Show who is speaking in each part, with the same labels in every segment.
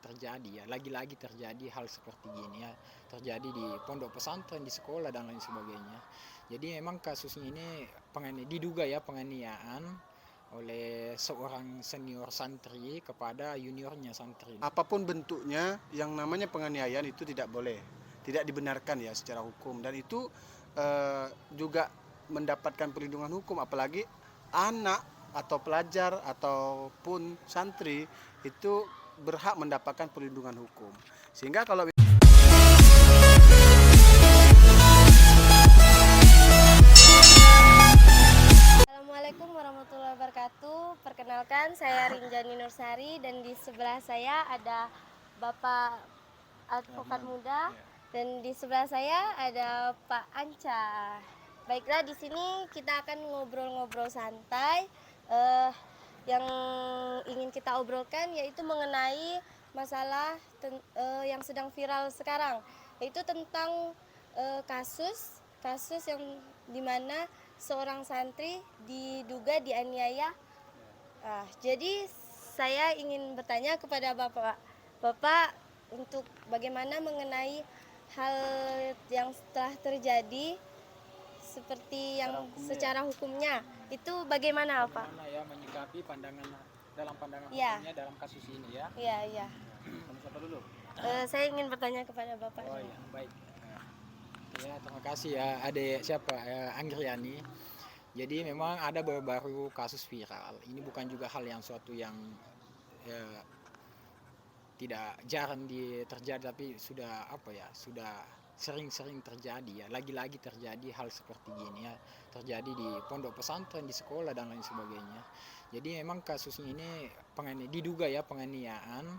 Speaker 1: terjadi ya, lagi-lagi terjadi hal seperti gini ya, terjadi di pondok pesantren, di sekolah dan lain sebagainya. Jadi memang kasusnya ini diduga ya penganiayaan oleh seorang senior santri kepada juniornya santri.
Speaker 2: Apapun bentuknya, yang namanya penganiayaan itu tidak boleh, tidak dibenarkan ya secara hukum, dan itu juga mendapatkan perlindungan hukum, apalagi anak atau pelajar ataupun santri itu berhak mendapatkan perlindungan hukum. Sehingga kalau
Speaker 3: Assalamualaikum warahmatullahi wabarakatuh. Perkenalkan, saya Rinjani Nursari dan di sebelah saya ada Bapak Advokat Muda dan di sebelah saya ada Pak Anca. Baiklah, di sini kita akan ngobrol-ngobrol santai. Yang ingin kita obrolkan yaitu mengenai masalah yang sedang viral sekarang, yaitu tentang kasus yang dimana seorang santri diduga dianiaya. Jadi saya ingin bertanya kepada Bapak untuk bagaimana mengenai hal yang telah terjadi seperti yang secara hukumnya itu bagaimana Pak?
Speaker 1: Bagaimana ya menyikapi dalam pandangan
Speaker 3: Ya.
Speaker 1: hukumnya dalam kasus ini ya?
Speaker 3: Iya.
Speaker 1: Kamu siapa dulu?
Speaker 3: Saya ingin bertanya kepada Bapak.
Speaker 1: Oh ya, baik. Ya, terima kasih ya, adik siapa? Anggriani. Jadi memang ada baru kasus viral. Ini bukan juga hal yang suatu yang tidak jarang terjadi, tapi sudah sudah sering-sering terjadi ya, lagi-lagi terjadi hal seperti gini ya, terjadi di pondok pesantren, di sekolah dan lain sebagainya. Jadi memang kasusnya ini diduga ya penganiayaan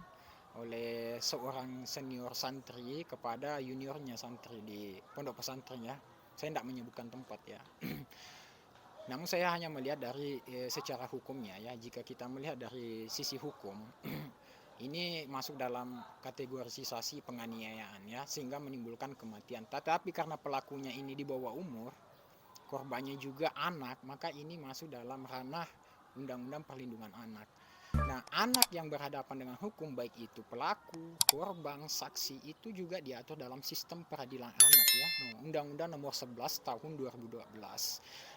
Speaker 1: oleh seorang senior santri kepada juniornya santri di pondok pesantren ya. Saya tidak menyebutkan tempat ya. Namun saya hanya melihat dari secara hukumnya ya. Jika kita melihat dari sisi hukum, ini masuk dalam kategorisasi penganiayaan ya, sehingga menimbulkan kematian. Tetapi karena pelakunya ini di bawah umur, korbannya juga anak, maka ini masuk dalam ranah Undang-Undang Perlindungan Anak. Nah, anak yang berhadapan dengan hukum, baik itu pelaku, korban, saksi, itu juga diatur dalam sistem peradilan anak ya, Undang-Undang Nomor 11 Tahun 2012.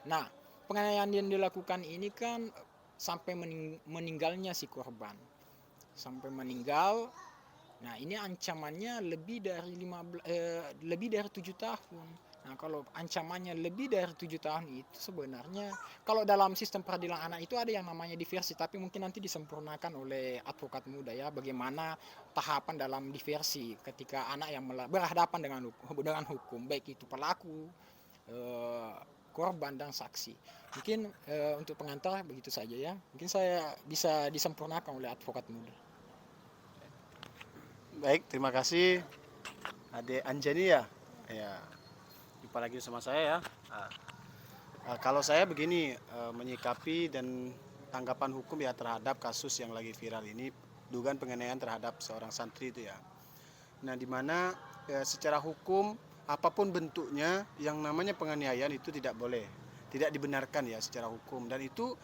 Speaker 1: Nah, penganiayaan yang dilakukan ini kan sampai meninggalnya si korban. Sampai meninggal. Nah, ini ancamannya lebih dari 7 tahun. Nah, kalau ancamannya lebih dari 7 tahun itu sebenarnya kalau dalam sistem peradilan anak itu ada yang namanya diversi, tapi mungkin nanti disempurnakan oleh advokat muda ya, bagaimana tahapan dalam diversi ketika anak yang berhadapan dengan hukum, baik itu pelaku, korban dan saksi. Mungkin untuk pengantar begitu saja ya. Mungkin saya bisa disempurnakan oleh advokat muda.
Speaker 2: baik, terima kasih Adik Anjani ya. Jumpa lagi sama saya ya. Kalau saya begini, menyikapi dan tanggapan hukum ya terhadap kasus yang lagi viral ini, dugaan penganiayaan terhadap seorang santri itu ya. Nah, di mana secara hukum apapun bentuknya, yang namanya penganiayaan itu tidak boleh, tidak dibenarkan ya secara hukum, dan itu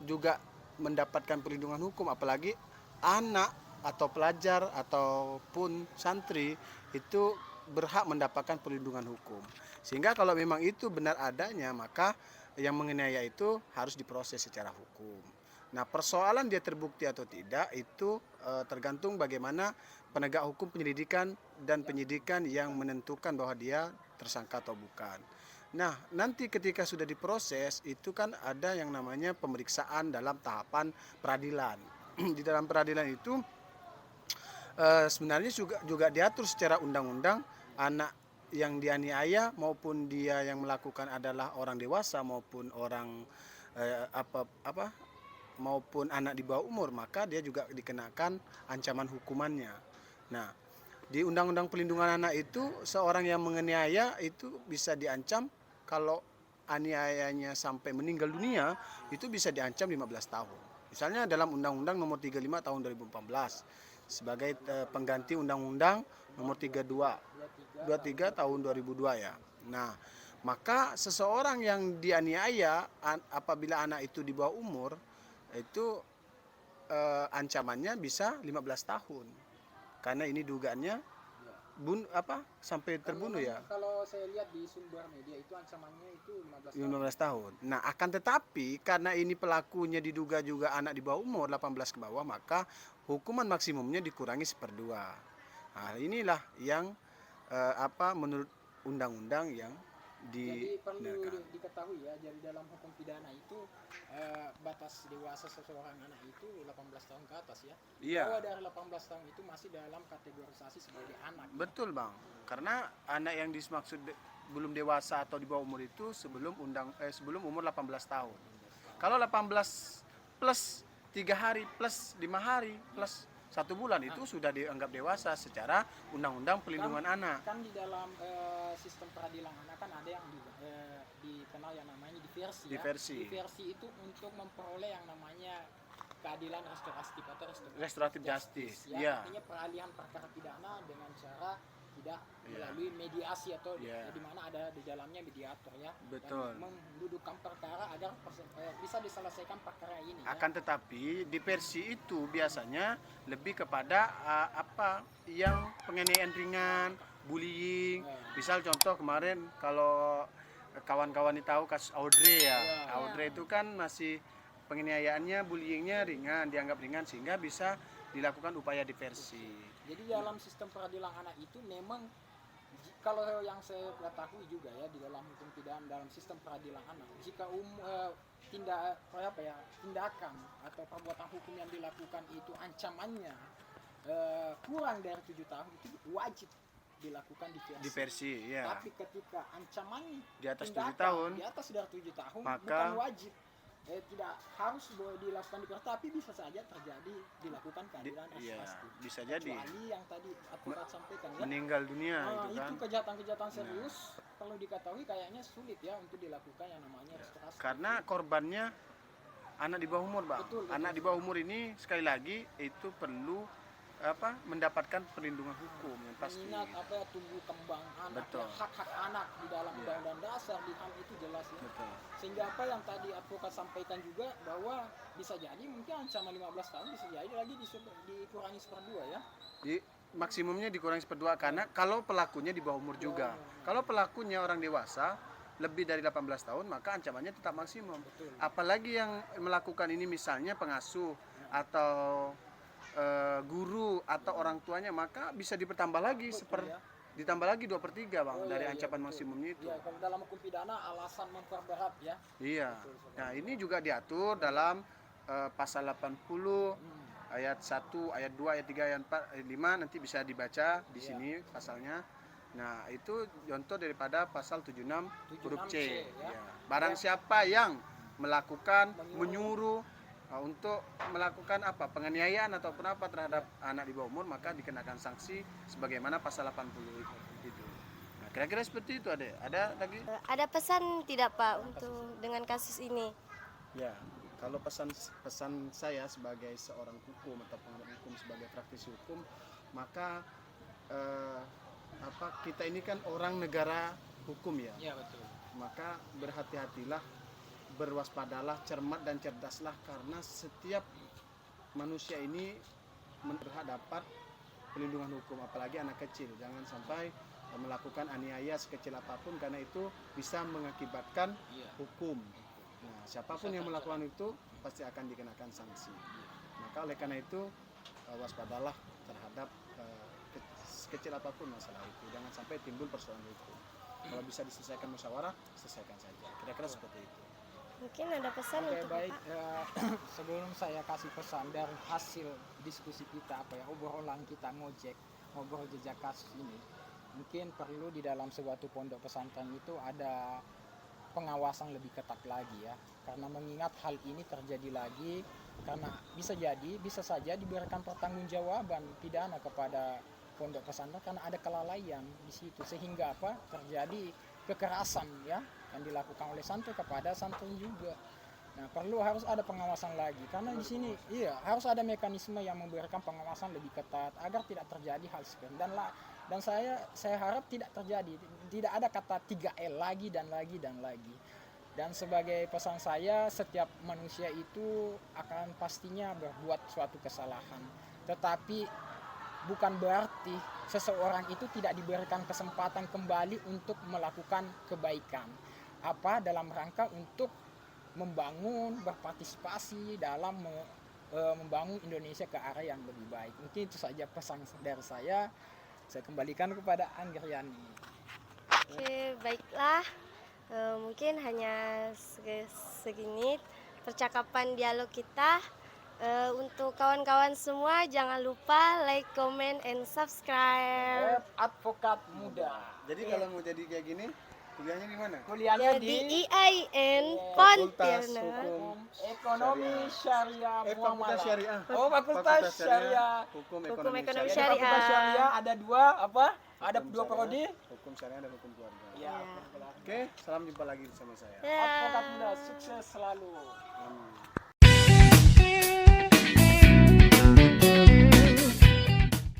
Speaker 2: juga mendapatkan perlindungan hukum, apalagi anak atau pelajar ataupun santri itu berhak mendapatkan perlindungan hukum. Sehingga kalau memang itu benar adanya, maka yang menganiaya itu harus diproses secara hukum. Nah, persoalan dia terbukti atau tidak itu tergantung bagaimana penegak hukum penyelidikan dan penyidikan yang menentukan bahwa dia tersangka atau bukan. Nah, nanti ketika sudah diproses itu kan ada yang namanya pemeriksaan dalam tahapan peradilan. Di dalam peradilan itu sebenarnya juga diatur secara undang-undang, anak yang dianiaya maupun dia yang melakukan adalah orang dewasa maupun orang maupun anak di bawah umur, maka dia juga dikenakan ancaman hukumannya. Nah, di Undang-Undang Perlindungan Anak itu seorang yang menganiaya itu bisa diancam, kalau aniayanya sampai meninggal dunia itu bisa diancam 15 tahun. Misalnya dalam Undang-Undang Nomor 35 Tahun 2014 sebagai pengganti Undang-Undang Nomor 23 Tahun 2002 ya. Nah, maka seseorang yang dianiaya apabila anak itu di bawah umur itu ancamannya bisa 15 tahun. Karena ini dugaannya sampai terbunuh ya.
Speaker 1: Kalau saya lihat di sumber media itu ancamannya itu 15 tahun.
Speaker 2: 15 tahun. Nah, akan tetapi karena ini pelakunya diduga juga anak di bawah umur 18 ke bawah, maka hukuman maksimumnya dikurangi 1/2. Nah, inilah yang menurut undang-undang yang
Speaker 1: Jadi perlu
Speaker 2: dibenarkan.
Speaker 1: diketahui ya, jadi dalam hukum pidana itu batas dewasa seseorang anak itu 18 tahun ke atas ya.
Speaker 2: Iya.
Speaker 1: Bahwa dari 18 tahun itu masih dalam kategorisasi sebagai anak.
Speaker 2: Betul, Bang. Karena anak yang dimaksud belum dewasa atau di bawah umur itu sebelum umur 18 tahun. Kalau 18 plus 3 hari plus 5 hari plus 1 bulan itu sudah dianggap dewasa secara undang-undang pelindungan anak.
Speaker 1: Kan di dalam sistem peradilan anak kan ada yang dikenal yang namanya diversi.
Speaker 2: Diversi.
Speaker 1: Ya. Diversi itu untuk memperoleh yang namanya keadilan restoratif atau
Speaker 2: Restoratif justice.
Speaker 1: Ya,
Speaker 2: Iya.
Speaker 1: artinya peralihan perkara pidana dengan cara tidak melalui mediasi atau di mana ada di dalamnya mediator ya.
Speaker 2: Betul.
Speaker 1: Dan mendudukkan perkara agar bisa diselesaikan perkara ini.
Speaker 2: Akan tetapi diversi itu biasanya lebih kepada yang penganiayaan ringan, bullying. Misal contoh kemarin kalau kawan-kawan ini tahu kasus Audrey ya. Audrey itu kan masih penganiayaannya, bullyingnya ringan, dianggap ringan sehingga bisa dilakukan upaya diversi.
Speaker 1: Jadi dalam sistem peradilan anak itu memang kalau yang saya ketahui juga ya di dalam hukum pidana dalam sistem peradilan anak, jika tindakan atau perbuatan hukum yang dilakukan itu ancamannya kurang dari 7 tahun itu wajib dilakukan
Speaker 2: diversi ya.
Speaker 1: Tapi ketika ancaman
Speaker 2: di atas 7 tahun,
Speaker 1: di atas dari 7 tahun
Speaker 2: maka
Speaker 1: bukan wajib, tidak harus dilakukan diversi, tapi bisa saja terjadi dilakukan keadilan restoratif.
Speaker 2: Bisa jadi.
Speaker 1: Kecuali yang tadi advokat sampaikan ya.
Speaker 2: Meninggal dunia itu kan.
Speaker 1: Itu kejahatan-kejahatan serius perlu diketahui kayaknya sulit ya untuk dilakukan yang namanya restoratif.
Speaker 2: Karena korbannya anak di bawah umur, Bang.
Speaker 1: Betul.
Speaker 2: Anak di bawah umur ini sekali lagi itu perlu mendapatkan perlindungan hukum yang pasti.
Speaker 1: Mengingat tumbuh kembang anak,
Speaker 2: Betul.
Speaker 1: hak-hak anak di dalam undang-undang dasar di HAM itu jelas ya.
Speaker 2: Betul.
Speaker 1: Sehingga apa yang tadi advokat sampaikan juga bahwa bisa jadi mungkin ancaman 15 tahun bisa jadi lagi dikurangi 1/2 ya.
Speaker 2: Maksimumnya dikurangi 1/2 karena kalau pelakunya di bawah umur juga. Kalau pelakunya orang dewasa lebih dari 18 tahun maka ancamannya tetap maksimum.
Speaker 1: Betul.
Speaker 2: Apalagi yang melakukan ini misalnya pengasuh atau guru atau orang tuanya, maka bisa ditambah lagi ditambah lagi 2/3 Bang dari ancaman maksimumnya itu.
Speaker 1: Ya, kalau dalam hukum pidana alasan memperberat ya.
Speaker 2: Iya. Nah, ini juga diatur dalam pasal 80 ayat 1, ayat 2, ayat 3, ayat 4, ayat 5 nanti bisa dibaca di sini pasalnya. Nah, itu contoh daripada pasal 76 huruf C.
Speaker 1: ya.
Speaker 2: Barang siapa yang melakukan menyuruh untuk melakukan penganiayaan ataupun terhadap anak di bawah umur maka dikenakan sanksi sebagaimana pasal 80 itu. Nah, kira-kira seperti itu ada lagi?
Speaker 3: Ada pesan tidak Pak untuk dengan kasus ini?
Speaker 2: Ya, kalau pesan saya sebagai seorang hukum atau pengamat hukum sebagai praktisi hukum, maka kita ini kan orang negara hukum ya.
Speaker 1: Iya, betul.
Speaker 2: Maka berhati-hatilah, berwaspadalah, cermat dan cerdaslah karena setiap manusia ini berhak dapat perlindungan hukum, apalagi anak kecil. Jangan sampai melakukan aniaya sekecil apapun karena itu bisa mengakibatkan hukum. Nah, siapapun yang melakukan itu pasti akan dikenakan sanksi. Maka oleh karena itu waspadalah terhadap sekecil apapun masalah itu. Jangan sampai timbul persoalan hukum. Kalau bisa diselesaikan musyawarah, selesaikan saja. Kira-kira seperti itu.
Speaker 3: Mungkin ada pesan untuk
Speaker 1: baik.
Speaker 3: Bapak?
Speaker 1: Sebelum saya kasih pesan dari hasil diskusi kita obrolan kita ngobrol jejak kasus ini, mungkin perlu di dalam suatu pondok pesantren itu ada pengawasan lebih ketat lagi ya, karena mengingat hal ini terjadi lagi karena bisa saja diberikan pertanggungjawaban pidana kepada pondok pesantren karena ada kelalaian di situ sehingga terjadi kekerasan ya yang dilakukan oleh santri kepada santri juga. Nah, harus ada pengawasan lagi karena di sini harus ada mekanisme yang memberikan pengawasan lebih ketat agar tidak terjadi hal seperti ini. Dan saya harap tidak terjadi, tidak ada kata 3L lagi dan lagi dan lagi. Dan sebagai pesan saya, setiap manusia itu akan pastinya berbuat suatu kesalahan. Tetapi bukan berarti seseorang itu tidak diberikan kesempatan kembali untuk melakukan kebaikan. Apa dalam rangka untuk membangun, berpartisipasi dalam membangun Indonesia ke arah yang lebih baik. Mungkin itu saja pesan dari saya. Saya kembalikan kepada Anggriani.
Speaker 3: Oke, baiklah. Mungkin hanya segini percakapan dialog kita. Untuk kawan-kawan semua, jangan lupa like, comment, and subscribe.
Speaker 1: Advokat muda.
Speaker 2: Jadi kalau mau jadi kayak gini, kuliahnya di mana?
Speaker 1: Kuliahnya
Speaker 3: Ya, di
Speaker 1: di
Speaker 3: IAIN
Speaker 2: Fakultas
Speaker 3: Pontianak.
Speaker 2: Hukum
Speaker 1: Ekonomi Syariah
Speaker 2: Fakultas
Speaker 1: Muamalah.
Speaker 2: Syariah.
Speaker 1: Oh, Fakultas Syariah.
Speaker 2: Hukum
Speaker 3: Hukum
Speaker 2: Ekonomi
Speaker 3: Ekonomi
Speaker 1: Jadi
Speaker 2: Syariah.
Speaker 1: Fakultas
Speaker 3: Syariah.
Speaker 1: Syariah ada dua apa? Ada
Speaker 2: Hukum
Speaker 1: dua
Speaker 2: syariah,
Speaker 1: prodi.
Speaker 2: Hukum Syariah dan Hukum Keluarga.
Speaker 1: Ya.
Speaker 3: Ya.
Speaker 2: Oke, salam jumpa lagi bersama saya.
Speaker 3: Ya.
Speaker 1: Advokat muda, sukses selalu.
Speaker 2: Amin.